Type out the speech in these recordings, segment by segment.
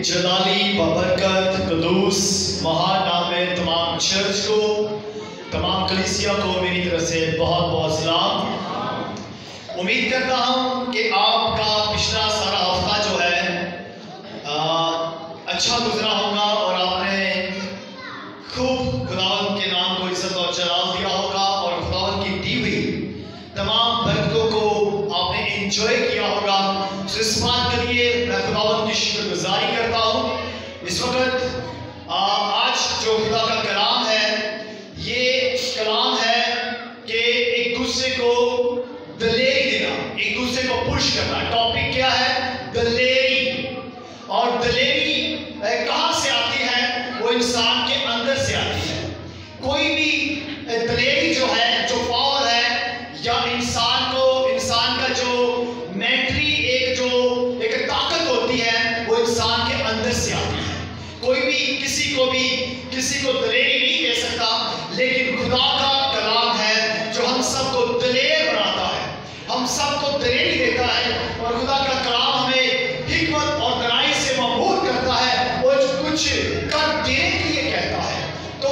जलाली बबरकत कदूस महान नाम में तमाम चर्च को, तमाम कलीसिया को मेरी तरफ से बहुत बहुत सलाम। उम्मीद करता हूँ कि आपका पिछला सारा हफ्ता जो है अच्छा गुजरा होगा और आपने खूब खुदावंद के नाम को इज्जत और जलाल दिया होगा और खुदावंद की दी हुई तमाम बरकतों को आपने एंजॉय किया होगा। तो इस बात के लिए मैं खुदावंद की शुक्रगुजारी करता हूँ। इस वक्त आज जो खुदा का कलाम है, ये कलाम है कि एक दूसरे को दलेरी देना, एक दूसरे को पुश करना। टॉपिक क्या है? दलेरी। और दलेरी कहाँ से आती है? वो इंसान के अंदर से आती है। कोई भी दलेरी जो है, जो पावर है या इंसान का जो मेंटली एक ताकत होती है, वो इंसान के अंदर से आती है। कोई भी किसी को दलेरी नहीं दे सकता, लेकिन खुदा का कलाम है जो हम सबको दलेर बनाता है, हम सबको दलेरी देता है। और खुदा का कलाम हमें हिकमत और दनाई से मबूर करता है और कुछ कर देने के लिए कहता है। तो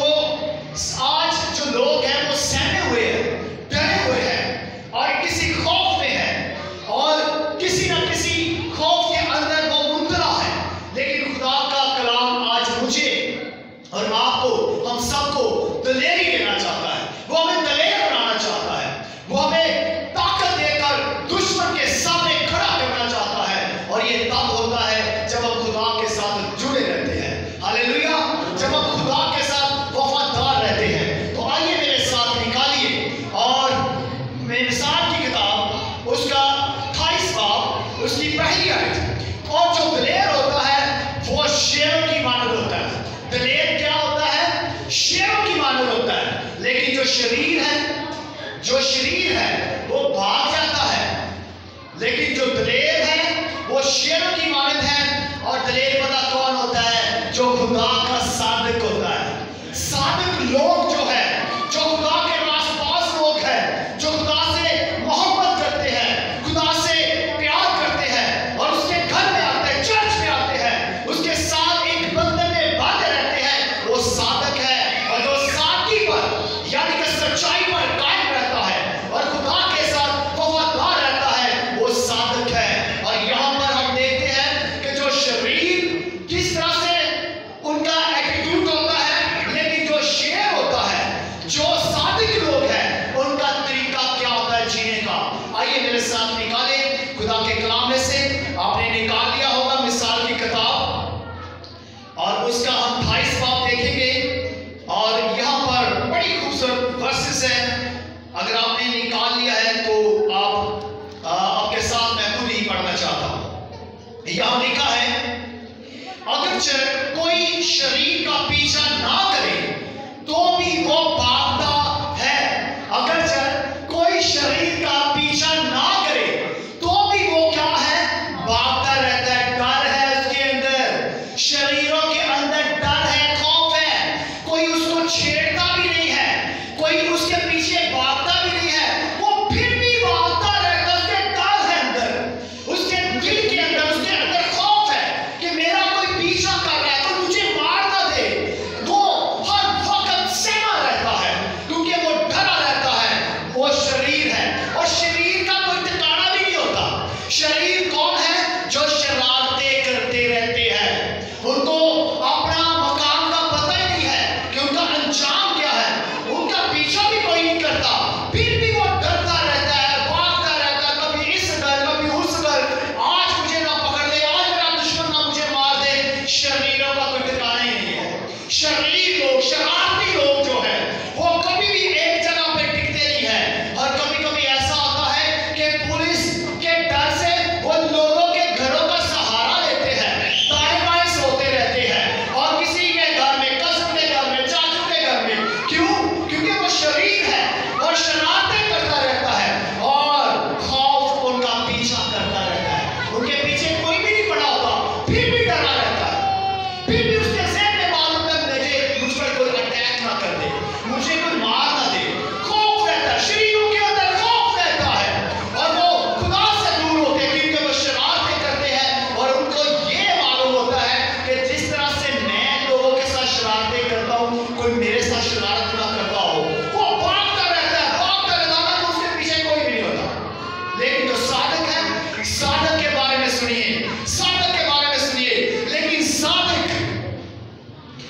आज जो लोग हैं वो सहमे हुए हैं, डरे हुए हैं और किसी खौफ में है और किसी ना किसी खौफ के अंदर वो मुंतला है। लेकिन खुदा का कलाम आज मुझे और आपको, हम सबको दलेरी देना चाहता है। वो हमें दलेर बनाना चाहता है, वो हमें ताकत देकर दुश्मन के सामने खड़ा करना चाहता है। और ये तब होता है जब हम खुदा के साथ जुड़े रहते हैं। हालेलुया! जब हम खुदा के साथ वफादार रहते हैं। तो आइए मेरे साथ निकालिए और मिसाल की किताब उसका 28 बाब उसकी पहली आयत। और जो दलेर होता है वो शेरों की मानद होता है। दलेर क्या होता है? शेरों की मानद होता है। लेकिन जो शरीर है वो भाग जाता है, लेकिन जो दलेर है वो शेरों की मानद है। और दलेर पता कौन होता है? जो खुदा का सादिक होता है। सादिक लोग जो है, जो खुदा के पास लोग हैं, जो खुदा से मोहब्बत करते हैं, खुदा से प्यार करते हैं और उसके घर में आते हैं, चर्च में आते हैं, उसके साथ एक बंधन में बांधे रहते हैं, वो सादिक है। और जो सादगी पर यानी कि सच्चाई पर कायम रहता है और खुदा के साथ वफादार रहता है, वो सादिक है। और यहाँ पर हम देखते हैं कि जो शरीर किस तरह से उनका एटीट्यूड होता है, लेकिन जो शेर होता है, जो सादिक लोग हैं, उनका तरीका क्या होता है जीने का। आइए मेरे साथ निकालें खुदा के कलाम में से। आपने निकाल लिया होगा मिसाल की किताब और उसका हम 28 बाब देखेंगे। और यहाँ पर बड़ी खूबसूरत वर्सेस है। अगर आपने निकाल लिया है तो आपके साथ मैं खुद ही पढ़ना चाहता हूँ। यहाँ लिखा है, अगर कोई शरीर का पीछा ना करे तो भी वो भागता है। अगर कोई शरीर का पीछा ना करे तो भी वो क्या है? भागता रहता है। डर है उसके अंदर, शरीरों के अंदर डर है, खौफ है। कोई उसको छेड़ता भी नहीं है, कोई उसके पीछे भागता भी नहीं है, वो फिर भी भागता रहता है। उसके डर है अंदर, उसके दिल के अंदर, उसके अंदर खौफ है कि मेरा कोई पीछा कर रहा है,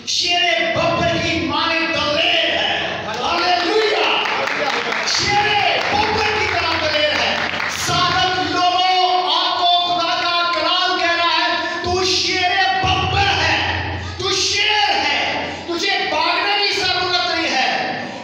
शेरे बब्बर की माने दलेर है। हालेलुया। शेरे बब्बर की तरह दलेर है। साधक लोगों, आपको खुदा का कलाम कह रहा है, तू शेरे बब्बर है, तू शेर है, तुझे भागने की जरूरत नहीं है।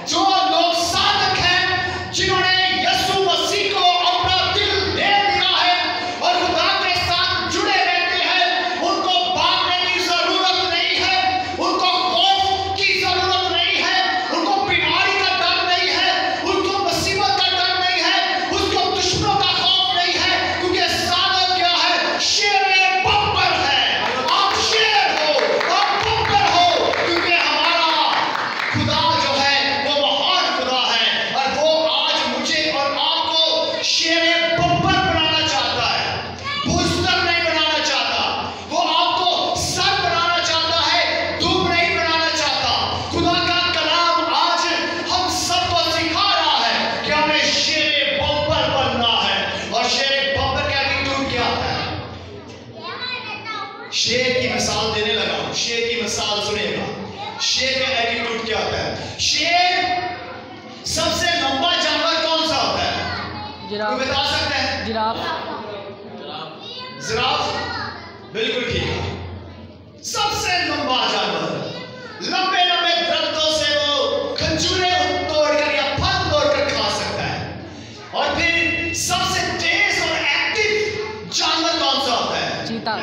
जो लोग साधक हैं, जिन्होंने यीशु मसीह को अपना दिल दे दिया है और खुदा के साथ जुड़े रहते हैं, उनको भागने की जरूरत नहीं है, उनको खौफ की जरूरत नहीं है, उनको बीमारी का डर नहीं है, उनको मुसीबत का डर नहीं है, उसको दुश्मनों का खौफ नहीं है, क्योंकि साधक क्या है? शेरे बब्बर है। आप शेर हो, आप बब्बर हो, क्योंकि हमारा खुदा जो है वो महान खुदा है और वो आज मुझे और आपको शेरे बब्बर बनाना चाहता है, भूस्तर नहीं बनाना चाहता। वो आपको सर बनाना चाहता है, दुम नहीं बनाना चाहता। खुदा का कलाम आज हम सबको सिखा रहा है कि हमें शेरे बब्बर बनना है। और शेरे बब्बर का एटीट्यूड क्या है? शेर की मिसाल देने लगा हूं, शेर की मिसाल सुनिएगा। शेर का एटीट्यूड क्या होता है? शेर सबसे लंबा जानवर कौन सा होता है? कोई जिराफ। बता सकते हैं? जिराफ। जिराफ, बिल्कुल ठीक है। सबसे लंबा जानवर, लंबे लंबे दरख्तों से वो खजूरें तोड़कर या फल तोड़कर खा सकता है। और फिर सबसे तेज और एक्टिव जानवर कौन सा होता है? चीता।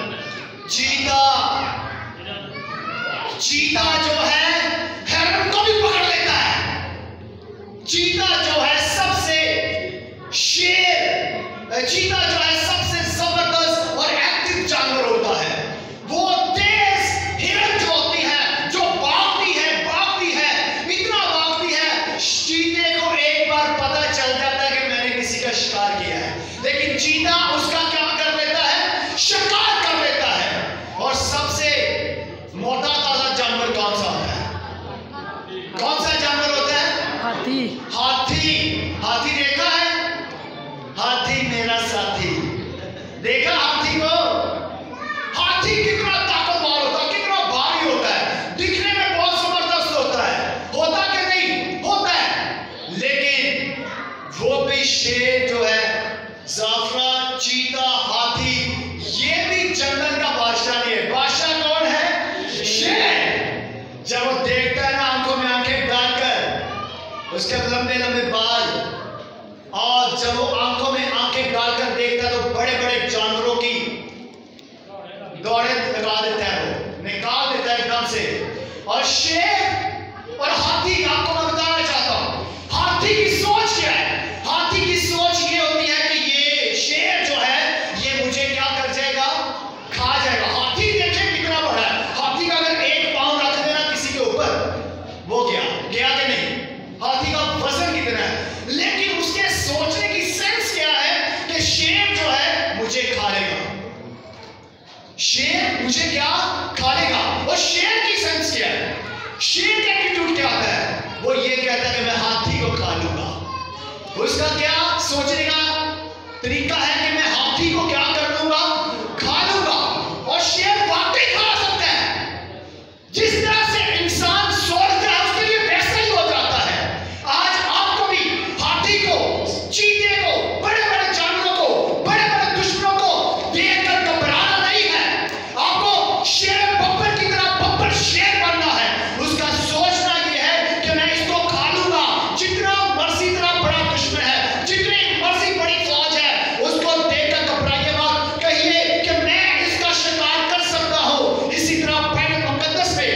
चीता। चीता जो है हिरन को भी पकड़ लेता है। चीता जो है सबसे चीता जो है सबसे जबरदस्त और एक्टिव जानवर होता है। वो तेज हिरन जो होती है, जो भागती है, इतना भागती है, चीते को एक बार पता चल जाता है कि मैंने किसी का शिकार किया है, लेकिन चीता उसका क्या कर लेता है? शिकार कर लेता है। और सबसे मोटा ताजा जानवर कौन सा होता है? कौन सा जानवर होता है? हाथी। हाथी। हाथी देखा है? हाथी मेरा साथी। देखा हाथी को? हाथी कितना ताकतवर होता है, कितना भारी होता है, दिखने में बहुत जबरदस्त होता है, होता कि नहीं? होता है। लेकिन वो भी शेर जो है, जाफरा, चीता, हाथी, ये भी जंगल का बादशाह नहीं है। बादशाह कौन है? शेर। जब वो देखता है ना आंखों में आंखें डालकर, उसके लंबे लंबे बाल, और जब वो आंखों में आंखें डालकर देखता है तो बड़े बड़े जानवरों की दौड़े लगा देता है, वो निकाल देता है एकदम से। और शेर और हाथी, आपको मैं बताना चाहता हूं हाथी की सोच क्या है। हाथी की सोच ये होती है कि ये शेर जो है ये मुझे क्या कर जाएगा? खा जाएगा। हाथी देखे कितना बड़ा है। हाथी का अगर एक पांव रख देना किसी के ऊपर, वो गया कि नहीं? हाथी का वजन कितना है? लेकिन उसके सोचने की सेंस क्या है कि शेर जो है मुझे खा लेगा, शेर मुझे क्या खा लेगा। और शेर की सेंस क्या है? शेर का एटीट्यूड क्या होता है? वो ये कहता है कि मैं हाथी को खा लूंगा। उसका क्या सोचने का तरीका है कि मैं हाथी को क्या कर लूंगा? खा लूंगा। और शेर वाकई खा सकता है। जिस तरह से इंसान सोचता है उसके लिए वैसा ही हो जाता है। आज आपको भी हाथी को, चीते को, बड़े बड़े जानवरों को, बड़े बड़े दुश्मनों को देखकर घबराना नहीं है। आपको शेर बब्बर की तरह बब्बर शेर बनना है। उसका सोचना यह है कि मैं इसको खा लूंगा। जितना मर्जी इतना बड़ा दुश्मन है, जितनी मर्जी बड़ी फौज है, उसको देखकर घबराइए मत। कहिए कि मैं इसका शिकार कर सकता हूं। इसी तरह बाइबल मुकद्दस में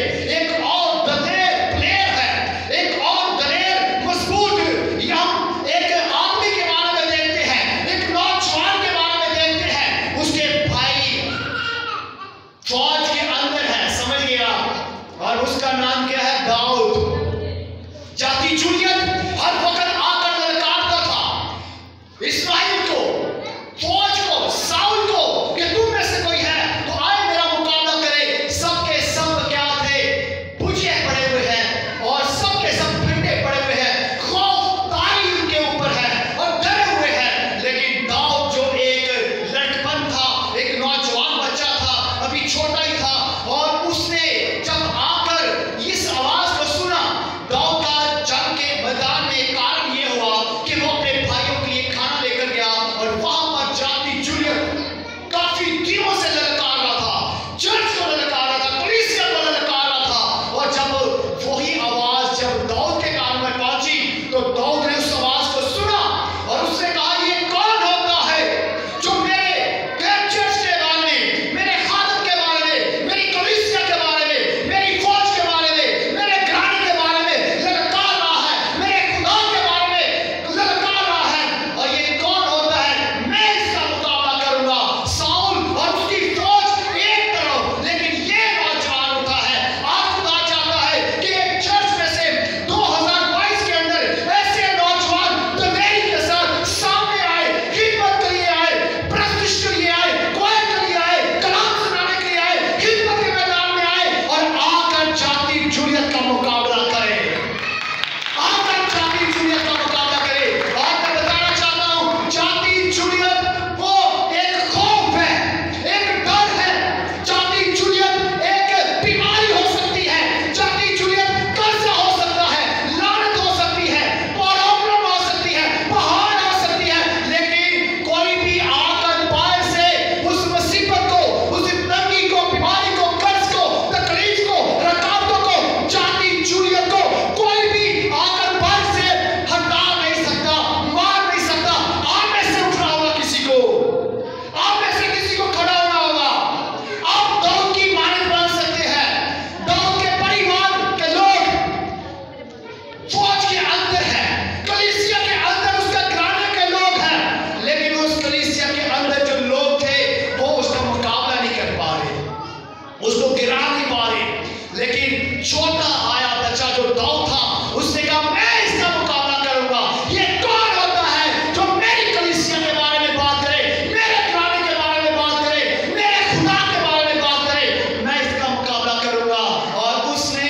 लेकिन छोटा आया बच्चा जो दाऊद था, उसने कहा मैं इसका मुकाबला करूंगा। ये कौन होता है जो मेरी कलीसिया के बारे में बात करे, मेरे घराने के बारे में बात करे, मेरे खुदा के बारे में बात करे, मैं इसका मुकाबला करूंगा। और उसने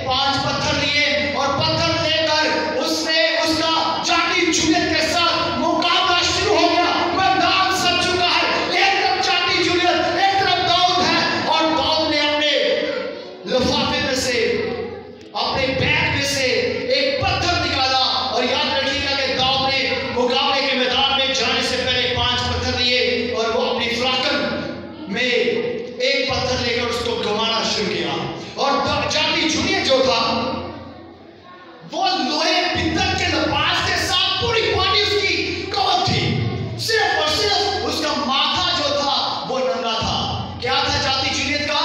5 पत्थर लिए और पत्थर लेकर उसने उसका जाति जूलियत के साथ मुकाबला शुरू हो गया। मैदान सज चुका है, एक तरफ जाति जूलियत, एक तरफ दाऊद है। और दाऊद ने अपने लिफाफे में से, अपने बैग में से एक पत्थर निकाला। और याद रखिएगा कि दाऊद ने मुकाबले के मैदान में जाने से पहले 5 पत्थर लिए और वो अपनी फ्लाकन में एक पत्थर लेकर उसको घुमाना शुरू किया। और जाति जूलियत जो था वो लोहे पित्तल के लिबास के साथ पूरी बॉडी उसकी कवर थी, सिर्फ और सिर्फ उसका माथा जो था वो नंगा था। क्या था जाति जूलियत का?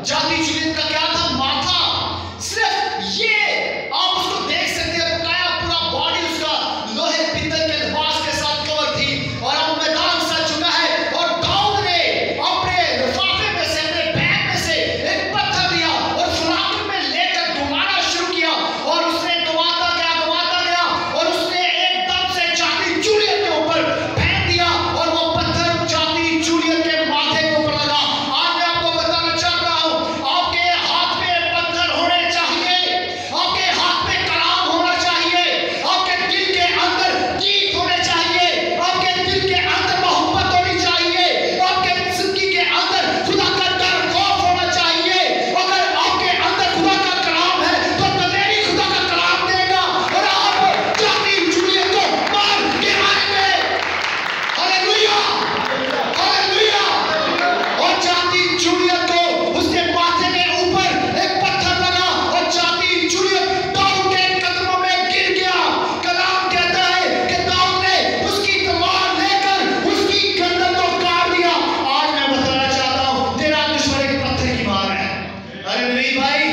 जाति जूलियत का क्या था? माथा। सिर्फ ये आप उसको देख सकते हैं, बकाया पूरा बॉडी उसका लोहे पित्तल के लिबास के साथ कवर थी। और अब मैदान सज चुका है और दाऊद ने अपने लिफाफे में से, अपने बैग में से एक पत्थर लिया और फ्लाकन में लेकर घुमाना शुरू किया। और उसने घुमाता गया और उसने एकदम से जाति जूलियत के ऊपर फेंक दिया और वो पत्थर जाति जूलियत के माथे के ऊपर लगा। आज मैं आपको बताना चाहता हूं, आपके हाथ में पत्थर होने चाहिए, आपके हाथ में कलाम होना चाहिए, आपके दिल के अंदर गीत होने चाहिए, आपके दिल के अंदर मोहब्बत होनी चाहिए, आपके जिंदगी के अंदर खुदा का डर खौफ होना चाहिए। अगर आपके अंदर खुदा का कलाम है तो दलेरी खुदा का कलाम देगा और आप जाति जूलियत को मार गिराएंगे। Hallelujah, hallelujah. और जाति जूलियत को उसके माथे के ऊपर एक पत्थर लगा और जाति जूलियत दाऊद के कदमों में गिर गया। कलाम कहता है कि दाऊद ने उसकी तलवार लेकर उसकी गर्दन को काट दिया। आज मैं बताना चाहता हूं, तेरा दुश्मन एक पत्थर की मार है। अरे मेरी भाई,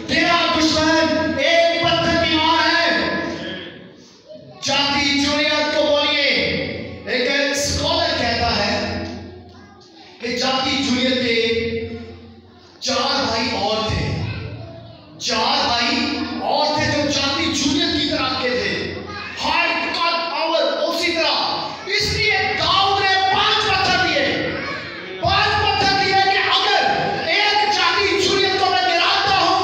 तेरा दुश्मन एक पत्थर की मार है। जाति जूलियत को बोलिए। एक स्कॉलर कहता है कि जाति जूलियत के 4 भाई और थे, 4 भाई और थे जो जाति जूलियत की तरह के थे, हाइट कद और उसी तरह। इसलिए दाऊद ने 5 पत्थर दिए, 5 पत्थर दिए कि अगर एक जाति जूलियत को मैं गिराता हूं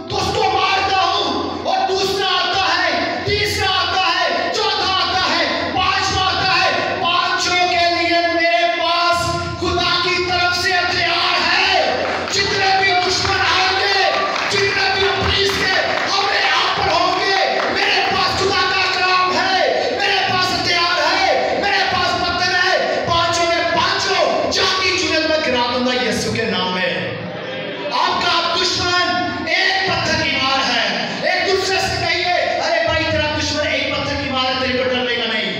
तो उसको मारता हूं। और दूसरा आता है, तीसरा आता है, चौथा आता है, 5वां आता है। 5 के लिए मेरे पास खुदा की तरफ से हथियार है। जितने भी दुश्मन आएंगे, जितने भी पुलिस के हमले आप पर होंगे, मेरे पास खुदा का कलाम है, मेरे पास हथियार है, मेरे पास पत्थर है। 5 ने 5 जाति जूलियत में गिरा दूंगा यीशु के नाम में। आपका दुश्मन एक पत्थर की मार है। एक दूसरे से कहिए, अरे भाई तेरा दुश्मन एक पत्थर की मार है, तेरे को डर लगेगा नहीं।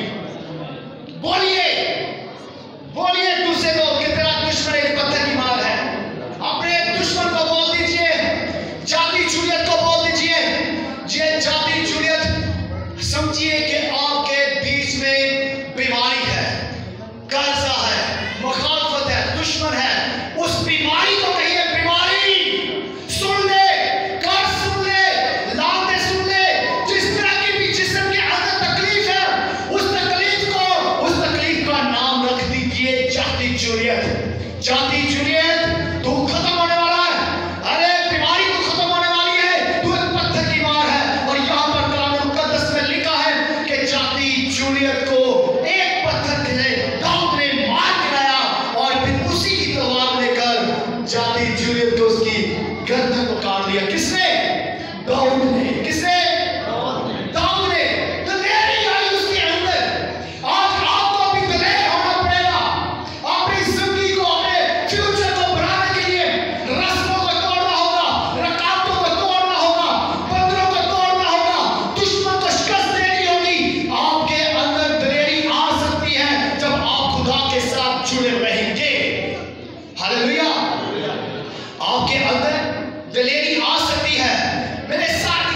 बोलिए, बोलिए एक दूसरे को कि तेरा दुश्मन एक पत्थर की मार है। अपने दुश्मन को बोल दीजिए, जाति जूलियत को बोल दीजिए, ये जाति जूलियत समझिए कि आपके बीच में बीमारी है, कर्जा है, मुखालफत है, दुश्मन है। उस बीमारी को कहिए बीमारी। सुन ले, कर्ज सुन ले, लानतें सुन ले। जिस तरह की भी जिस्म के अंदर तकलीफ है, उस तकलीफ का नाम रख दीजिए जाति जूलियत। जाति जूलियत, तू खत्म होने वाला है। अरे बीमारी तू खत्म होने वाली है, तू एक पत्थर की मार है। और यहाँ पर कलाम मुकद्दस में लिखा है कि जाति जूलियत को एक पत्थर से दाऊद ने मार गिराया और फिर उसी की तलवार लेकर जाति जूलियत को उसकी गर्दन को काट दिया। किसने? दाऊद ने। किसने? दाऊद ने। दलेरी आई उसके अंदर। आज आपको भी दलेर होना पड़ेगा। अपनी जिंदगी को, अपने फ्यूचर को बनाने के लिए रस्मों को तोड़ना होगा, रकाबतों को तोड़ना होगा, बंधनों को तोड़ना होगा, दुश्मन को शिकस्त देनी होगी। आपके अंदर दलेरी आ सकती है जब आप खुदा के साथ जुड़े रहेंगे। हालेलुया। आपके अंदर दलेरी आ सकती है। मेरे साथ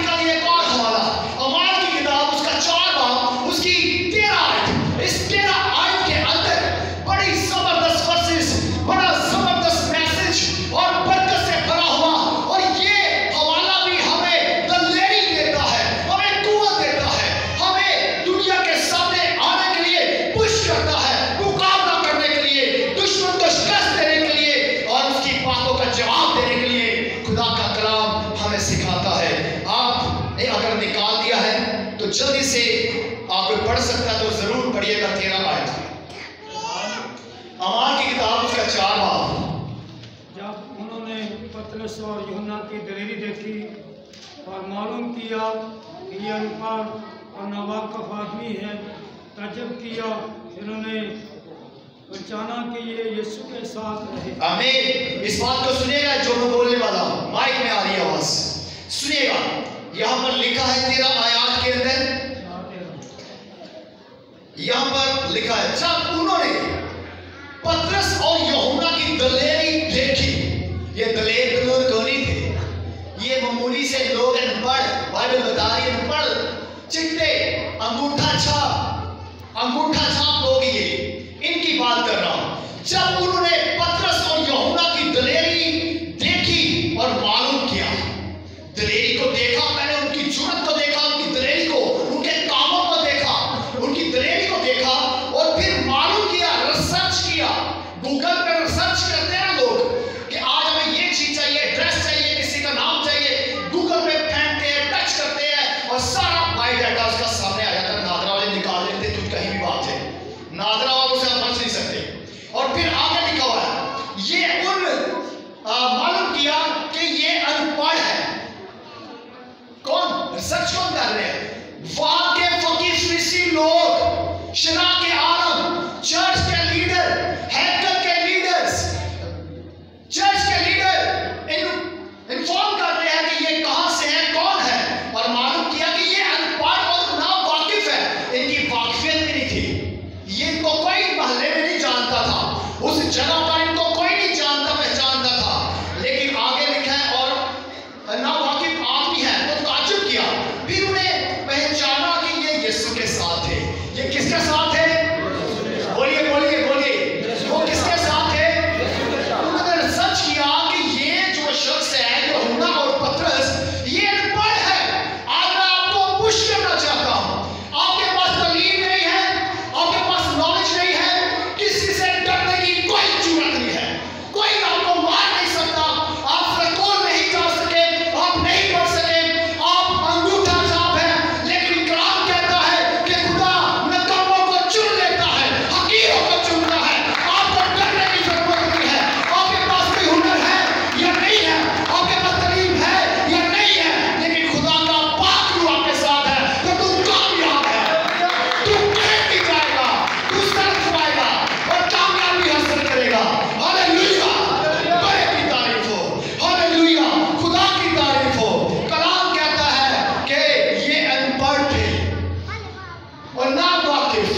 कलाम हमें सिखाता है। आपने अगर निकाल दिया है तो जल्दी से आप पढ़ सकता है तो जरूर पढ़िएगा 13 आयत। अमाल की किताब उसका 4 बाब। जब उन्होंने पतरस और यूहन्ना की दलेरी देखी और मालूम किया कि ये अनपढ़ और नावाकिफ आदमी है, ताज्जुब किया। फिर उन्हें पहचाना कि ये यीशु के साथ रहे। आमीन। इस बात को सुनिएगा जो मैं बोलने वाला हूं, माइक में आ रही है आवाज, सुनिएगा। यहाँ पर लिखा है 13 आयत के अंदर, यहाँ पर लिखा है जब उन्होंने पतरस और यूहन्ना की दलेरी देखी। ये दलेर तो नहीं थे, ये मामूली से लोग अनपढ़, बाइबल बता रही है अनपढ़, चिट्टे, अंगूठा छाप लोग, ये इनकी बात कर रहा हूं। जब उन्होंने पतरस और यूहन्ना की दलेरी देखी और मालूम किया, दलेरी को देखा, मैंने उनकी जुर्रत को देखा, उनकी दलेरी को, उनके कामों को देखा, उनकी दलेरी को देखा और फिर मालूम किया, रिसर्च किया। गूगल पे रिसर्च करते हैं लोग कि आज हमें ये चीज चाहिए, ड्रेस चाहिए, किसी का नाम चाहिए, गूगल पे फेंकते हैं, टच करते हैं और सारा बायोडाटा उसका सामने आ जाता है। नादरा वाले निकाल लेते, तुम कहीं भी भाग जाए, नादरा वालों से आप बच नहीं सकते। और फिर आगे लिखा हुआ है ये उन मालूम किया कि ये अनपढ़ है। कौन रिसर्च कौन कर रहे हैं? वहां के फकीर फरीसी लोग, शरा के आलम, चर्च के लीडर, हैकल के लीडर्स, चर्च के लीडर इन्फॉर्म कर रहे हैं कि ये कहां से है, कौन है, और मालूम किया कि ये अनपढ़ और नावाकिफ है। इनकी वाकफियत भी नहीं थी, ये इनको कोई मोहल्ले में नहीं जानता था, उस जगह पर इनको कोई नहीं जानता पहचानता था। लेकिन आगे लिखा है और नावाकिफ आदमी है, तो ताज्जुब किया। फिर उन्हें पहचाना कि ये यीशु के साथ है। ये किसके साथ है? बोलिए बोलिए बोलिए, वो किसके साथ है? उन्होंने रिसर्च किया कि ये जो शख्स है यूहन्ना और पतरस, ये अनपढ़ है। आज मैं आपको पुश करना चाहता हूं, आपके पास तालीम नहीं है, आपके पास नॉलेज नहीं है, किसी से डरने की कोई जरूरत नहीं है, कोई आपको मार नहीं सकता, आप सरकोल नहीं जा सके, आप नहीं पढ़ सके, आप अंगूठा छाप है, लेकिन कलाम कहता है कि खुदा नकामों को चुन लेता है, हकीरों को चुनता है। आपको डरने की जरूरत नहीं है। आपके पास कोई हुनर है या नहीं है, आपके पास तालीम है या नहीं है, लेकिन खुदा का पाक रूह आपके साथ है तो तू कामयाब है, तू कहीं भी जाएगा, तू सर छुपाएगा और कामयाबी हासिल करेगा। हालेलुया, बड़े की तारीफ हो, हालेलुया, खुदा की तारीफ हो। कलाम कहता है कि ये अनपढ़ थे और नावाकिफ,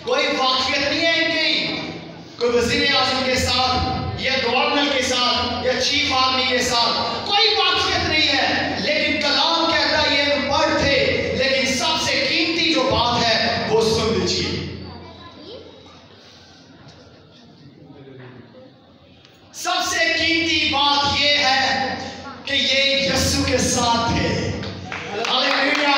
कोई वाकफियत नहीं है इनकी, कोई वजीर आजम के साथ या गवर्नर के साथ या चीफ आर्मी के साथ कोई वाकफियत नहीं है। लेकिन कलाम कहता है ये अनपढ़ थे। लेकिन सबसे कीमती जो बात है वो सुन लीजिए, सबसे कीमती बात ये है कि ये यीशु के साथ थे। हालेलुया,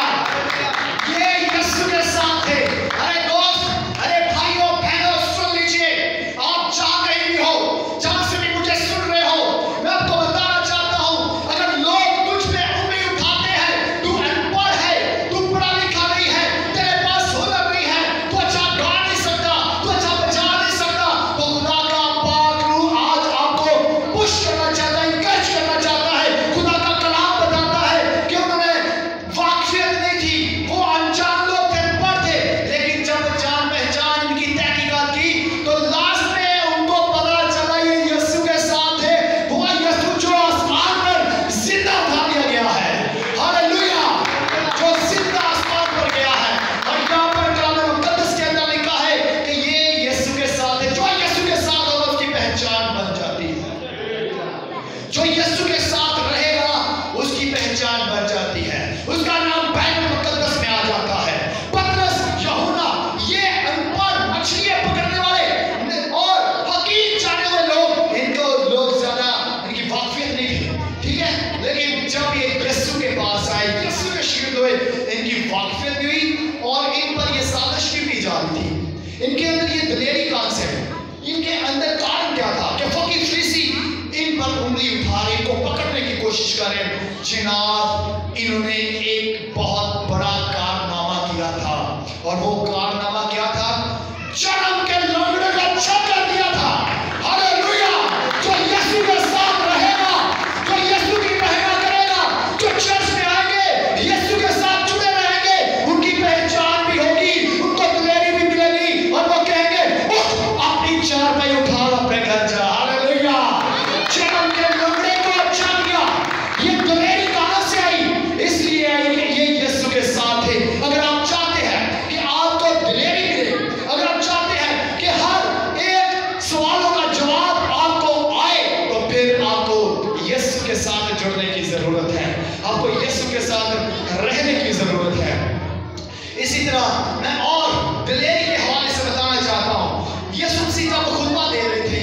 ये यीशु के साथ थे। अरे दोस्त, अरे भाइयों बहनों, सुन लीजिए, आप जहां कहीं भी हो, जहां से भी मुझे सुन रहे हो, मैं आपको बताना चाहता हूं, अगर लोग तुझ पे उंगली उठाते हैं, तू अनपढ़ है, तू पढ़ा लिखा नहीं है, तेरे पास हुनर नहीं है, तू अच्छा गा नहीं सकता, तू अच्छा बजा नहीं सकता, तो खुदा का पाक रूह आज आपको पुश करना चाहता है, इंकरेज करना चाहता है। खुदा का कलाम बताता है कि उन्होंने वाकफियत नहीं थी, वो अनजान लोग थे, अनपढ़ थे। लेकिन जब जान पहचान इनकी तहकीकात की तो लास्ट में उनको पता चला ये यीशु के साथ है, वो यीशु जो आसमान पर जिंदा उठा दिया गया है। हालेलुया, जो जिंदा आसमान पर गया है। और यहाँ पर कलाम मुकद्दस के अंदर लिखा है कि ये यीशु के साथ है। जो यीशु के साथ होगा उसकी पहचान बन जाती है, जो यीशु के साथ रहेगा उसकी पहचान बन जाती है, उसका नाम बाइबल मुकद्दस में आ जाता है। पतरस, यूहन्ना, ये अनपढ़ मछलियां पकड़ने वाले और हकीम जाने हुए लोग, इनको लोग ज्यादा इनकी वाकफियत नहीं थी, ठीक है। लेकिन जब ये यीशु के पास आए, यीशु के शिगिर्द हुए, इनकी वाकफियत भी हुई और इन पर ये साजिश की भी जा रही थी। इनके अंदर ये दलेरी कहां से है? इनके अंदर कारण क्या था कि फकीर फरीसी इन पर उंगली उठा रहे, इनको पकड़ने की कोशिश कर रहे हैं। जनाब, इन्होंने एक बहुत बड़ा कारनामा किया था, और वो कारनामा क्या था? जन्म के लंगड़े को चुप कर दिया था। हालेलुया! जो यीशु के साथ रहेगा, जो यीशु की महिमा करेगा, जो चर्च में आएंगे, यीशु के साथ जुड़े रहेंगे, उनकी पहचान भी होगी, उनको दिलेरी भी मिलेगी, और वो कहेंगे उठ, अपनी चारपाई उठा अपने घर जा। हालेलुया! जन्म के लंगड़े को अच्छा किया। ये दिलेरी कहां से आई? इसलिए आई कि ये यीशु के साथ है। अगर आप चाहते हैं कि आपको दिलेरी मिले, अगर आप चाहते हैं कि हर एक सवालों का जवाब आपको आए, तो फिर आपको यीशु के साथ जुड़ने की जरूरत है, आपको यीशु के साथ रहने की जरूरत है। इसी तरह मैं और दिलेरी के हवाले से बताना चाहता हूं। यीशु मसीह जब खुतबा दे रहे थे,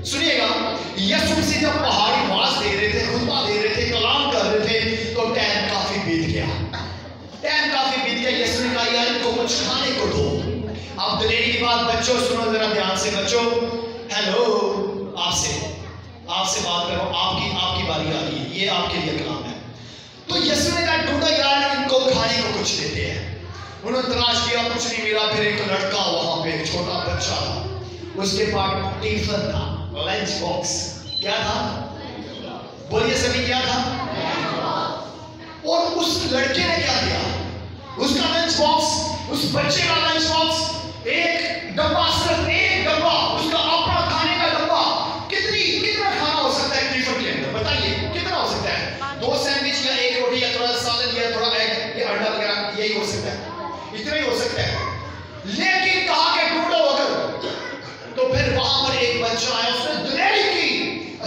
सुनिएगा, यीशु मसीह जब पहाड़ी वाज दे रहे थे, खुतबा दे रहे थे, कलाम कर रहे थे, तो टाइम काफी बीत गया। टाइम काफी बीत गया। यीशु ने कहा यार इनको कुछ खाने को दो। अब दिलेरी की बात बच्चों सुनो जरा ध्यान से। बच्चों, हेलो, आपसे बात करो, आपकी बारी आ गई, ये आपके लिए कलाम है। तो यीशु ने कहा ढूंढो यार इनको खाने को कुछ देते हैं। उन्होंने तलाश किया, कुछ नहीं मिला। फिर एक लड़का वहां पे, एक छोटा बच्चा था, उसके पास टिफिन था, लंच बॉक्स। क्या था? बोलिए सभी, क्या था? और उस लड़के ने क्या किया? उसका लंच बॉक्स, उस बच्चे का लंच बॉक्स, एक डब्बा, सिर्फ एक डब्बा, उसका अपना खाने का डब्बा। कितना खाना हो सकता है टिफिन के अंदर? बताइए कितना हो सकता है? 2 सैंडविच या 1 रोटी या थोड़ा सालन या थोड़ा एग या अंडा वगैरह, यही हो सकता है, इतना ही हो सकता है। लेकिन कहा कि ढूंढो अगर, तो फिर वहां पर एक बच्चा आया, उसने दिलेरी की।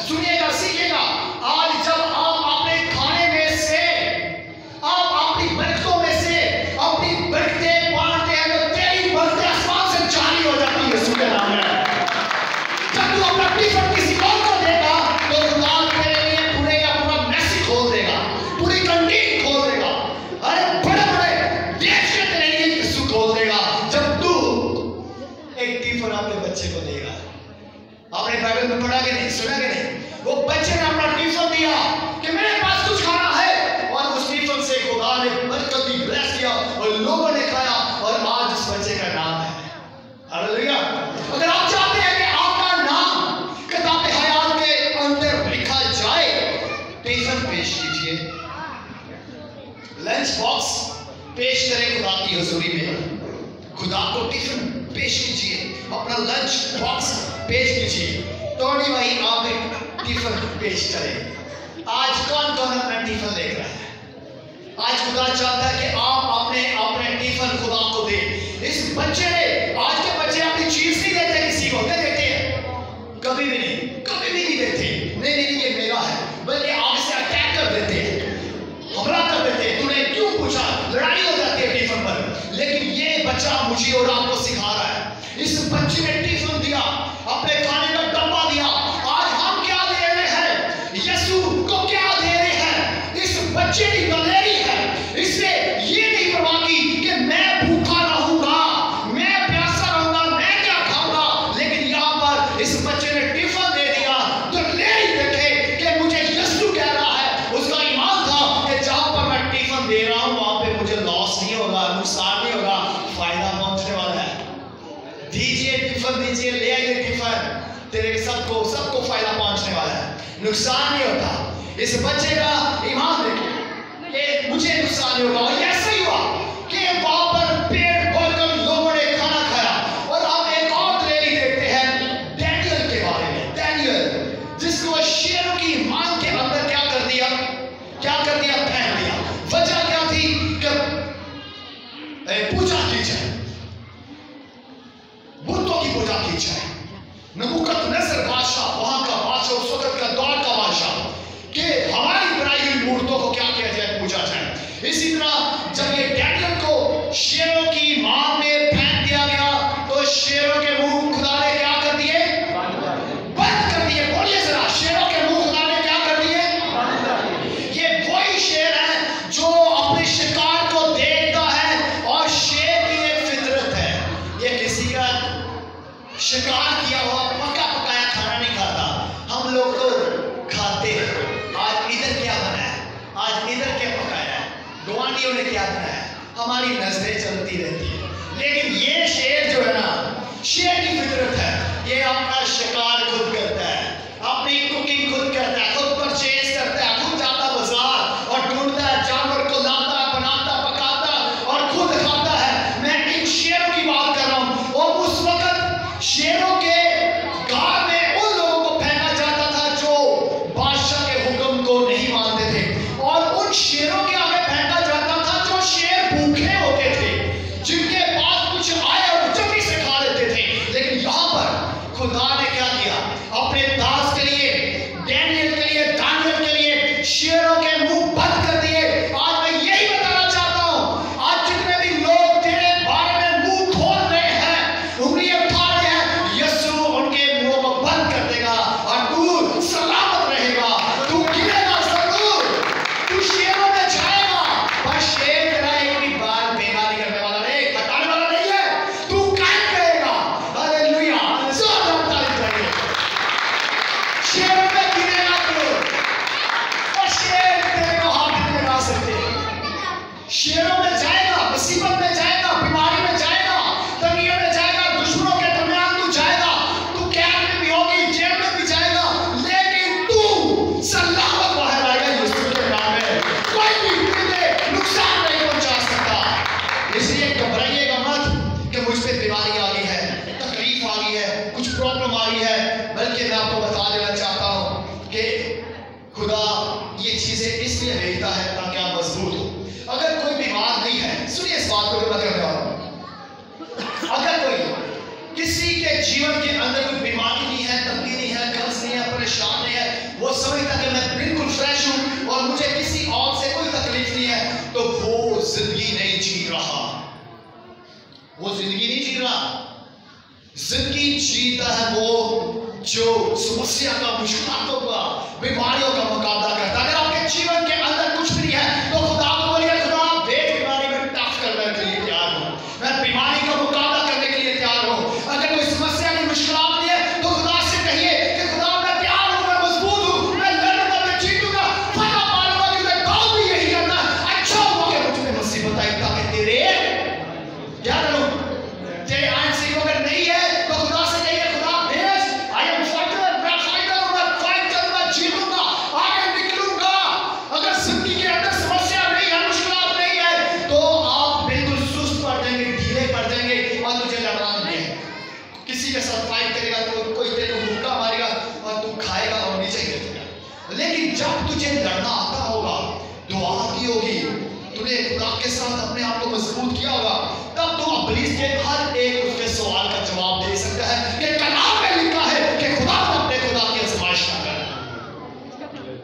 सुनिएगा, सीखिएगा, आज जब आप अपने खाने में से, आप अपनी बरकतों में से अपनी बरकतें बांटते हैं, तो तेरी बरकतें आसमान से जारी हो जाती है। यीशु के नाम में जब तू अपना टिफिन किसी और को देगा, तो खुदा तेरे लिए पूरे का पूरा मैसी खोल देगा, पूरी कैंटीन खोल देगा, अरे बड़े देश के तेरे लिए यीशु खोल देगा, जब तू एक टिफिन अपने बच्चे को देगा। आपने बाइबल में पढ़ा कि नहीं, सुना कि नहीं? वो बच्चे ने अपना टिफिन दिया कि मेरे पास कुछ खाना है, और उस टिफिन से खुदा ने बरकत दी, ब्लेस किया, और लोगों ने खाया, और आज उस बच्चे का नाम है। हालेलुया! अगर आप चाहते हैं कि आपका नाम किताब हयात के अंदर लिखा जाए, टिफिन पेश कीजिए, लंच बॉक्स पेश करें खुदा की हुजूरी में। खुदा को टिफिन पेश कीजिए, अपना लंच बॉक्स पेश कीजिए। टोनी भाई, आप एक टिफिन पेश करें। आज कौन कौन अपना टिफिन लेकर आया है? आज खुदा चाहता है कि आप अपने टिफिन खुदा को दे। इस बच्चे ने, आज के बच्चे अपनी चीज नहीं देते किसी को, क्या देते हैं? कभी भी नहीं देते। नहीं ये मेरा है, बल्कि आगे से अटैक कर देते हैं, हमला कर देते हैं। तूने क्यों पूछा? लड़ाई हो जाती है टिफिन पर। लेकिन ये बच्चा मुझे और आपको सिखा रहा है। इस बच्चे ने टिफिन दिया, अपने खाने का डब्बा दिया। आज हम क्या दे रहे हैं? यीशु को क्या दे रहे हैं? इस बच्चे की दिलेरी है। इससे ये नहीं परवाह की कि मैं भूखा रहूंगा, मैं प्यासा रहूंगा, मैं क्या खाऊंगा, लेकिन यहाँ पर इस बच्चे ने टिफिन दे दिया। दिलेरी देखे कि मुझे यीशु कह रहा है। उसका ईमान था कि जहां पर मैं टिफिन दे रहा हूं, वहां पे मुझे लॉस नहीं होगा, नुकसान नहीं होगा, फायदा पहुंचने वाला है। दीजिए टिफिन, दीजिए, ले आइए टिफिन, तेरे सबको फायदा पहुंचने वाला है, नुकसान नहीं होता। इस बच्चे का ईमान देखिए कि मुझे नुकसान नहीं होगा। और ऐसा ही हुआ कि वहां पर पेट भरकर लोगों ने खाना खाया। और अब एक और दिलेरी देखते हैं डैनियल के बारे में। डैनियल, जिसको शेरों की मांग के अंदर क्या कर दिया? फेंक दिया। वजह क्या थी? कि पूजा की जाए, बुतों की पूजा की जाए। नबूकदनेस्सर बादशाह, वहां का बादशाह, उस वक्त का दौर का बादशाह, कि हमारी बनाई हुई मूर्तों को क्या किया जाए? पूजा जाए। इसी तरह जब ये डैनियल को शेरों की मांग में फेंक दिया गया, तो शेरों के मुंह खुदा ने क्या कर दिए? बंद कर दिए। बोलिए जरा, शेरों के मुंह खुदा ने क्या कर दिए? बंद कर दिए। ये वही शेर है जो अपने शिकार को देखता है, और शेर की एक फितरत है, ये किसी का शिकार किया हुआ पका पकाया खाना नहीं खाता। हम लोग तो खाते हैं। आज इधर क्या शेरों ने क्या बनाया, हमारी नजरें चलती रहती है, लेकिन ये शेर जो है ना, शेर की फितरत है, ये अपना शिकार खुद करता है, अपनी कुकिंग खुद करता है, खुद परचेज करता है, खुद जाता बाजार और ढूंढता है, जानवर को लाता, बनाता, पकाता और खुद खाता है। मैं इन शेरों की बात कर रहा हूं। और उस वक्त शेरों के गार में उन लोगों को फेंका जाता था जो बादशाह के हुक्म को नहीं मानते थे, और उन शेरों के आगे फेंका जाता था जो शेर भूखे होते थे, जिनके पास कुछ आए और जल्दी से खा लेते थे। लेकिन यहां पर खुदा ने क्या किया, अपने दास के लिए, डैनियल के लिए, दानियल के लिए शेरों के मुंह बंद कर दिए। आज मैं यही बताना चाहता हूं, आज जितने भी लोग तेरे बारे में मुंह खोल रहे हैं, उंगलियां उठा रहे हैं, यीशु उनके मुंह को बंद कर देगा और तू सलामत रहेगा, तू गिरेगा जरूर, तू शेरों में जाएगा, पर शेर तेरा एक भी बाल बेगा नहीं करने वाला नहीं, हटाने वाला नहीं है, तू कायम रहेगा। हालेलुया, जोरदार ताली बजाइए। शेरों में गिरेगा तू, और शेर तेरे को हाथ नहीं लगा सकते। शेरों में जाएगा, मुसीबत में जाएगा, बीमारी में जाएगा, तंगियों में जाएगा, दुश्मनों के दरमियान तू जाएगा, तू कैद में भी होगी, जेल में भी जाएगा, लेकिन तू सलामत बाहर आएगा यीशु के नाम में। कोई भी तुझे नुकसान नहीं पहुंचा सकता। इसलिए घबराइएगा मत कि मुझ पे बीमारी आ गई है, तकलीफ आ गई है, कुछ प्रॉब्लम आ गई है, बल्कि मैं आपको बता देना चाहता हूं कि खुदा ये चीजें इसलिए भेजता है ताकि आप मजबूत हो। अगर कोई बीमार नहीं है, सुनिए इस बात को मैं कहने वाला हूं, अगर कोई किसी के जीवन के अंदर कोई बीमारी नहीं है, तंगी नहीं है, कर्ज नहीं है, परेशान नहीं है, वो समझता कि मैं बिल्कुल फ्रेश हूं और मुझे किसी और से कोई तकलीफ नहीं है, तो वो जिंदगी नहीं जी रहा, वो जिंदगी नहीं जी रहा। जिंदगी जीता है वो जो समस्या का, मुश्किलों का, बीमारियों का मुकाबला करता है। अगर आपके जीवन के अंदर कुछ भी नहीं है तो खुदा को बोलिए, खुदा बेद बीमारी में टफ करने के लिए तैयार हूं, मैं बीमारी का मुकाबला करने के लिए तैयार हूं। अगर कोई समस्या की मुश्किलात नहीं है तो खुदा से कहिए कि खुदा मैं तैयार हूं, मैं मजबूत हूं, मैं लड़ूंगा, मैं जीतूंगा, फना मारूंगा, क्योंकि काम भी यही करना। अच्छा हुआ कि मुझ पे मुसीबत आई ताकि तेरे क्या करूं, तेरे आयन से अगर नहीं है तो खुदा से कहिए, खुदा भेज, आई एम फाइटर, मैं फाइटर हूं, मैं फाइट करूंगा, जीतूंगा, आगे निकलूंगा। अगर जिंदगी के अंदर समस्या नहीं है, मुश्किलात नहीं है, तो आप बिल्कुल सुस्त पड़ जाएंगे, ढीले पड़ जाएंगे और तुझे लड़ना नहीं है। किसी के साथ फाइट करेगा तो कोई तेरे को मुक्का मारेगा और तू खाएगा और नीचे गिर जाएगा। लेकिन जब तुझे लड़ना आता होगा, दुआ की होगी, तूने खुदा के साथ अपने आप को मजबूत किया होगा, तब तो इब्लीस के हर एक उसके सवाल का जवाब दे सकता है कि कलाम में लिखा है कि खुदा अपने खुदा की आजमाइश ना करे।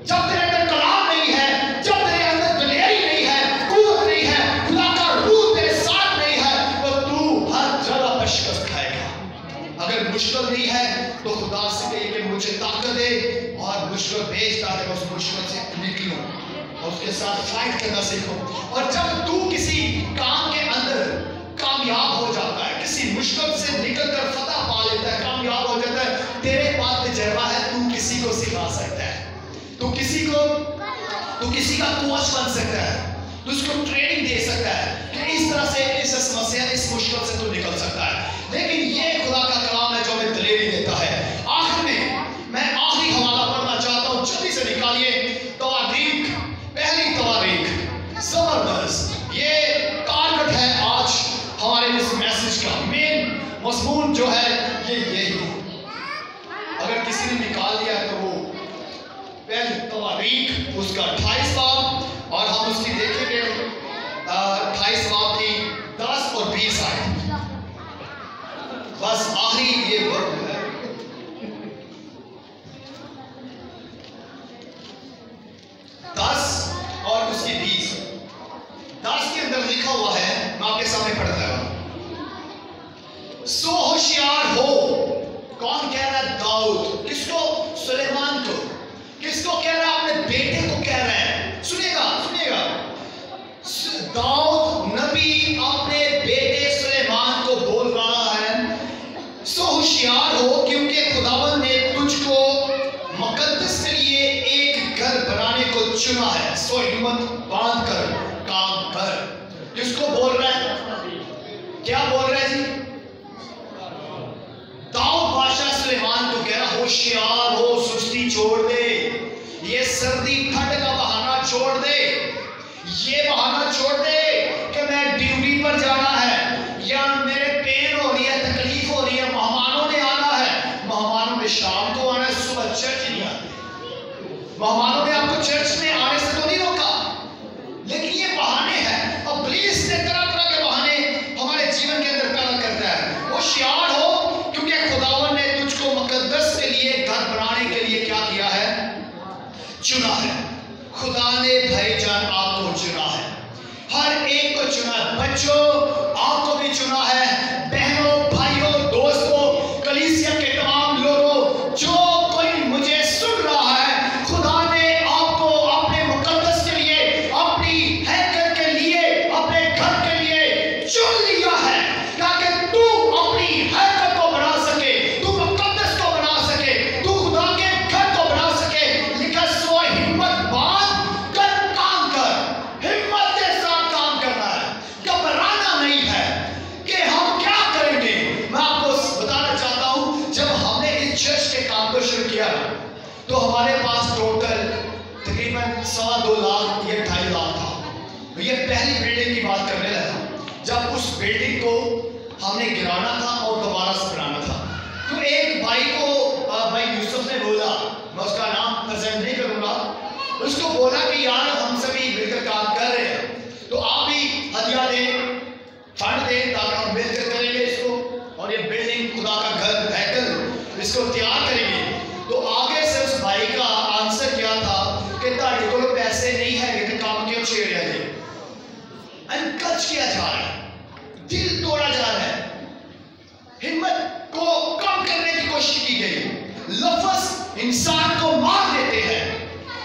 जब तेरे अंदर कलाम नहीं है, जब तेरे अंदर दिलेरी नहीं है, कुव्वत नहीं है, खुदा का रूह तेरे साथ नहीं है, तो तू हर जगह पर शिकस्त खाएगा। अगर मुश्किल नहीं है तो खुदा से कहिए कि मुझे ताकत दे और मुश्किल भेज ताकि मैं उस मुश्किल से निकलूं और उसके साथ फाइट करना सीखो। और जब तू किसी काम के अंदर कामयाब हो जाता है, किसी मुश्किल से निकलकर फतह पा लेता है, कामयाब हो जाता है, तेरे पास तजुर्बा है, तू किसी को सिखा सकता है, तू किसी का कोच बन सकता है, तू उसको ट्रेनिंग दे सकता है कि इस तरह से इस समस्या, इस मुश्किल से तू निकल सकता है। लेकिन ये खुदा का कलाम है जो हमें दिलेरी देता है। आखिर में मैं आखिरी हवाला पढ़ना चाहता हूं, जल्दी से निकालिए तवारीख, पहली तवारीख, जबरदस्त, ये टारगेट है आज हमारे इस मैसेज का, मेन मजमून जो है ये यही। अगर किसी ने निकाल लिया तो वो पहली तवारीख उसका 28 बाब, और हम उसकी देखेंगे 28 बाब की 10 और 20 आयत, बस आखिरी ये वर्ड है। 10 और उसकी 20, 10 के अंदर लिखा हुआ है, मैं आपके सामने पढ़ता हूं, सो होशियार हो। कौन कह रहा है? दाऊद। किसको? सुलेमान को। किसको कह रहा है? अपने बेटे को कह रहा है। सुनिएगा, सुनिएगा, दाऊद नबी अपने बेटे सुलेमान को बोल रहा है, सो होशियार हो क्योंकि खुदावंद ने तुझको मुकद्दस के लिए एक घर बनाने को चुना है। सो हिम्मत बांध कर काम कर। किसको बोल रहा है? क्या बोल रहा है जी? दाऊद बादशाह सुलेमान को कह रहा, होशियार हो, सुस्ती छोड़ दे, ये सर्दी ठंड का बहाना छोड़ दे, ये बहाना छोड़ दे कि मैं ड्यूटी पर जाना है या मेरे पेन हो रही है, तकलीफ हो रही है, मेहमानों ने आना है। मेहमानों ने शाम को आना है, सुबह चर्च नहीं आना। मेहमानों ने आपको चर्च में आने से तो नहीं रोका, लेकिन ये बहाने हैं। अब इब्लीस ने तरह तरह के बहाने हमारे जीवन के अंदर पैदा करता है। होशियार हो, क्योंकि खुदावन ने तुझको मुकद्दस के लिए, घर बनाने के लिए क्या किया है? चुना है। खुदा ने भाईजान आपको चुना है, हर एक को चुना है। बच्चों, आपको भी चुना है। बहनों, भाइयों, दोस्तों, कलीसिया के तमाम लोगों, जो कोई मुझे सुन रहा है, खुदा ने आपको अपने मुकद्दस के लिए, अपनी हैकल के लिए, अपने घर के लिए चुन लिया है, ताकि तू अपनी हैकल को बना सके, तू मुकद्दस को बना सके, तू खुदा के घर को बना सके। लिखा सो हिम्मत बांध कर काम कर। हिम्मत के साथ काम करना है, घबराना नहीं है कि हम क्या करेंगे। मैं आपको बताना चाहता हूं, जब हमने इस चर्च के काम को शुरू किया तो हमारे पास टोटल तकरीबन 2.25 लाख या 2.5 लाख था। ये पहली बिल्डिंग की बात करने लगा, जब उस बिल्डिंग को हमने गिराना था और दोबारा से बनाना था। तो एक भाई को, भाई यूसुफ ने बोला, मैं उसका नाम प्रेजेंट नहीं करूंगा, उसको बोला कि यार हम सभी मिलकर काम कर रहे हैं, तो आप भी हदिया दें, फंड दें, ताकि हम मिलकर करेंगे इसको, और ये बिल्डिंग, खुदा का घर, हैकल, इसको तैयार करेंगे। तो आगे से उस भाई का आंसर क्या था कि ताड़ी को पैसे नहीं है, लेकिन काम क्यों छेड़ रहे थे? अनकच किया जा रहा है, दिल तोड़ा जा रहा है, हिम्मत को कम करने की कोशिश की गई। लफ्ज इंसान को मार देते हैं,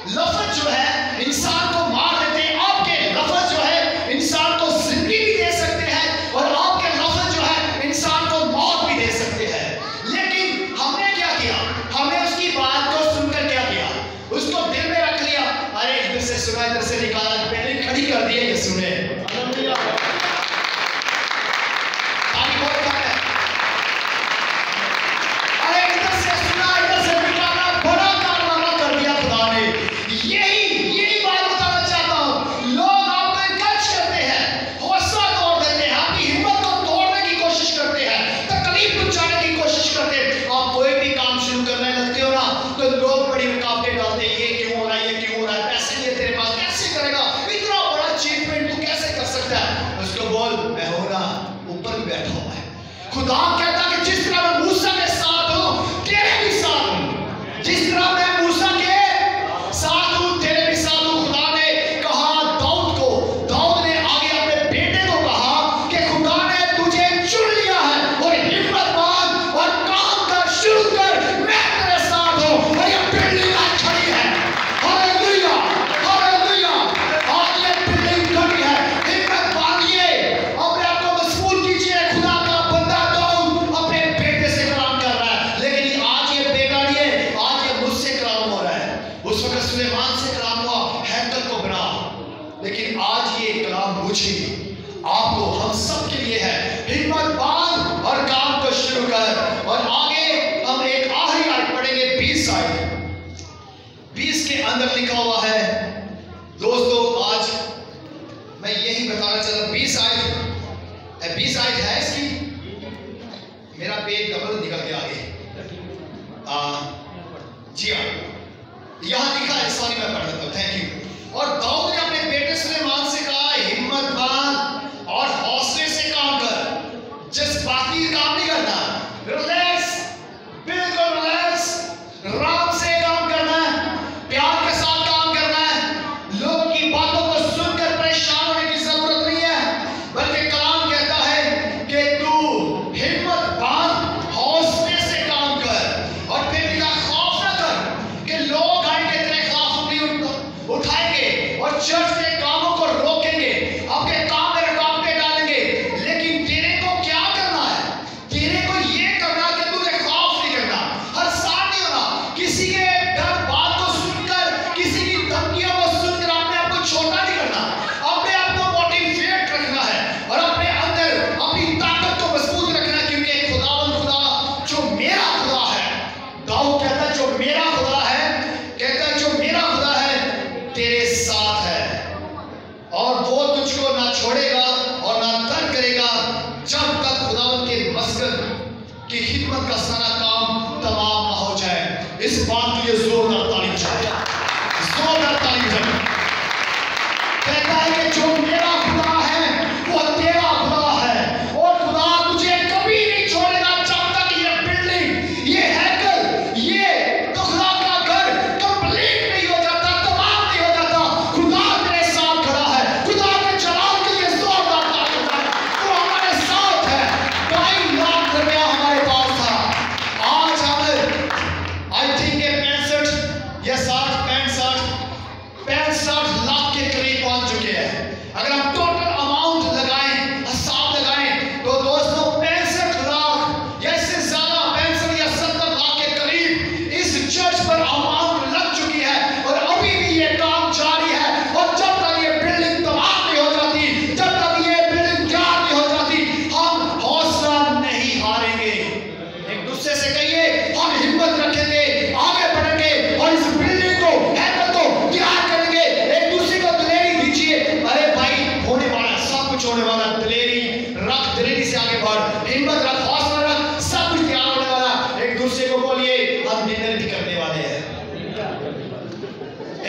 लफ्ज जो है इंसान को मार देते हैं। आपके लफ्ज जो है इंसान को जिंदगी भी दे सकते हैं, और आपके लफ्ज जो है इंसान को मौत भी दे सकते हैं। लेकिन हमने क्या किया? हमने उसकी बात को सुनकर क्या किया? उसको दिल में रख लिया। अरे इधर से सुना, इधर से निकाला, पहले खड़ी कर दी है, ये सुने। अरे इधर से सुना, इधर से निकाला, बड़ा कारनामा कर दिया खुदा ने। यही बात बताना चाहता हूं। लोग आपको इनकरेज करते हैं, हौसला तोड़ देते हैं, आपकी हिम्मत को तोड़ने की कोशिश करते हैं, तकलीफ पहुंचाने की कोशिश करते हैं। आप कोई भी काम शुरू करने लगते हो ना, तो लोग बड़ी रुकावटें डालते हैं। ये क्यों हो रहा है, ये क्यों हो रहा है, पैसे नहीं है तेरे पास, कैसे करेगा, इतना बड़ा अचीवमेंट तू कैसे कर सकता है? उसको बोल, मैं हो ना ऊपर भी बैठा हुआ है। खुदा कहता कि जिस तरह मैं मूसा के साथ हूं, तेरे भी साथ हूं। जिस तरह मैं मूसा के साथ हूं, तेरे भी साथ हूं। खुदा ने कहा दाऊद को, दाऊद ने आगे अपने बेटे को कहा कि खुदा ने तुझे चुन लिया है, और हिम्मत बांध और काम कर, शुरू कर, मैं तेरे साथ हूं। और ये बिल्डिंग आज खड़ी है। Hallelujah, hallelujah. आज ये बिल्डिंग खड़ी है। हिम्मत बांधिए, अपने आप को मजबूत कीजिए। खुदा का बंदा दाऊद अपने बेटे से कलाम कर रहा है, लेकिन आज ये बेगानी है, आज ये मुझसे कलाम हो रहा है। उस वक्त सुलेमान से कलाम हुआ, हैकल को बना, लेकिन आज ये कलाम मुझे, आपको, हम सब के लिए है। हिम्मत बांध और काम को शुरू कर। और आगे हम एक आखिरी आयत पढ़ेंगे, 20 आयत। 20 के अंदर लिखा हुआ है, दोस्तों आज मैं यही बताना चाहता। 20 आयत है इसकी, मेरा पेट डबल निकल के आगे। जी हाँ, यहां लिखा है, सॉरी मैं पढ़ देता हूं, थैंक यू। और दाऊद ने अपने बेटे सुलेमान से कहा, हिम्मत बांध और हौसले से काम कर। जस्ट बाकी काम नहीं करना, रिलैक्स, बिल्कुल रिलैक्स, आराम से काम करना है, प्यार के साथ काम करना है। लोगों की बातों को सुनकर परेशान होने की जरूरत नहीं है, बल्कि कलाम कहता है कि तू हिम्मत बांध, हौसले से काम कर। और फिर लिखा, खौफ न कर कि लोग आएंगे तेरे खिलाफ उंगली उठाएंगे और चर्च के कामों को रोकेंगे, आपके काम में रुकावटें डालेंगे। लेकिन तेरे को क्या करना है? तेरे को ये करना कि तुझे खौफ नहीं करना, हर साल नहीं होना, किसी के बात को सुनकर, किसी की धमकियों को सुनकर अपने आप को ना छोड़ेगा और ना तर्क करेगा जब तक खुदावंद के मस्कन की खिदमत का सारा काम तमाम ना हो जाए। इस बात के लिए जोरदार ताली बजाएं, जोरदार ताली बजाएं। कहता है कि जो मेरा खुदा है वो तेरा खुदा है और खुदा तुझे कभी नहीं छोड़ेगा जब तक ये बिल्डिंग, ये हैकल, ये तो खुदा का घर कंप्लीट नहीं हो जाता, तमाम नहीं हो जाता। खुदा तेरे साथ खड़ा है। खुदा के जलाल के लिए जोरदार ताली बजाएं। वो हमारे साथ है। 2.5 लाख रुपया हमारे पास था। आज हम आई थिंक 65 या 65 लाख के करीब पहुंच चुके हैं। अगर हम टोटल अमाउंट लगाएं, हिसाब लगाएं तो दोस्तों 65 लाख या इससे ज्यादा 65 या 70 लाख के करीब इस चर्च पर अमाउंट लग चुकी है और अभी भी ये काम जारी है। और जब तक ये बिल्डिंग तबाह नहीं हो जाती, जब तक ये बिल्डिंग तैयार नहीं हो जाती, हम हौसला नहीं हारेंगे। एक दूसरे से कहिए, हम हिम्मत रखेंगे, आगे बढ़ेंगे और इस बिल्डिंग को, हैकल को तैयार करेंगे। एक दूसरे को दिलेरी दीजिए। अरे भाई, होने वाला सब कुछ होने वाला। दिलेरी रख, दिलेरी से आगे बढ़, हिम्मत रख, हौसला रख, सब कुछ तैयार होने वाला। एक दूसरे को बोलिए, हम डिनर भी करने वाले हैं।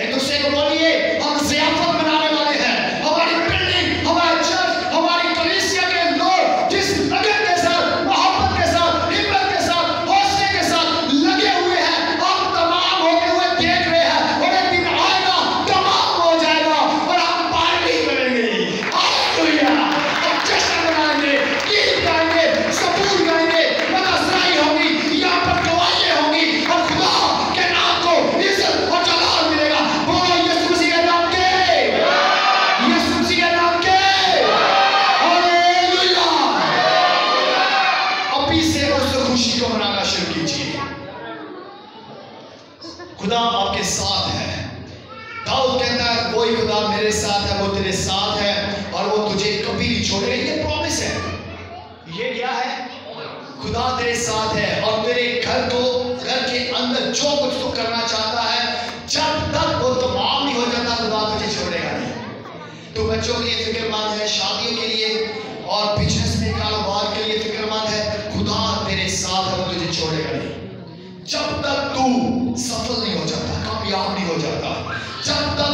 एक दूसरे को बोलिए, हम ज़ियाफत मनाने वाले हैं। हमारी बिल्डिंग, हमारा चर्च, हमारी कलीसिया के लोग जिस लगन के साथ, मोहब्बत के साथ, हिम्मत के साथ, हौसले के साथ लगे हुए हैं, हम तमाम होते हुए देख रहे हैं और एक दिन आएगा, तमाम हो जाएगा और हम पार्टी करेंगे। हालेलुया! हम जश्न मनाएंगे, गीत गाएंगे, सबूत गाएंगे, नज़राई होगी, यहाँ पर गवाहियाँ होंगी और खुदा के नाम को इज्जत और जलाल मिलेगा। बोलो यीशु मसीह के नाम के, यीशु मसीह के नाम के। हालेलुया! अभी से उस खुशी को मनाना शुरू कीजिए। खुदा आपके साथ है। दाऊद कहता है, कोई खुदा मेरे साथ है, वो तेरे साथ है और वो तुझे कभी नहीं छोड़ेगा। ये प्रॉमिस है। ये क्या है? खुदा तेरे साथ है और तेरे घर को, घर के अंदर जो कुछ तू करना चाहता है, जब तक वो तमाम नहीं हो जाता, खुदा तुझे छोड़ेगा नहीं। तो बच्चों के लिए फिक्रमंद है, शादियों के लिए और बिजनेस में, कारोबार के लिए फिक्रमंद है। खुदा तेरे साथ है, वो तुझे छोड़ेगा नहीं। जब तक तू सफल नहीं हो जाता, कामयाब नहीं हो जाता, जब तक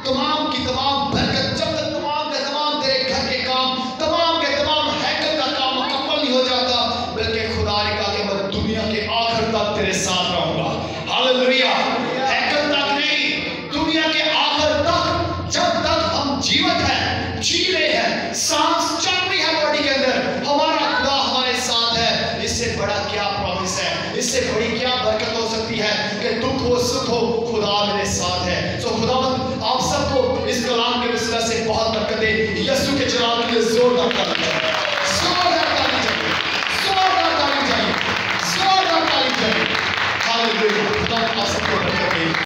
तमाम की तमाम बरकत, जब तक तमाम के तमाम तेरे घर के काम, तमाम के तमाम हैकल का काम मुकम्मल नहीं हो जाता, बल्कि खुदा ने कहा कि मैं दुनिया के आखिर तक तेरे साथ रहूंगा। हालेलुया! हैकल तक नहीं, दुनिया के आखिर तक, जब तक हम जीवित हैं, जी रहे हैं, सांस चल रही है बॉडी के अंदर, हमारा खुदा हमारे साथ है। इससे बड़ा क्या प्रॉमिस है, इससे बड़ी क्या बरकत हो सकती है कि दुख हो, सुख हो, खुदा मेरे साथ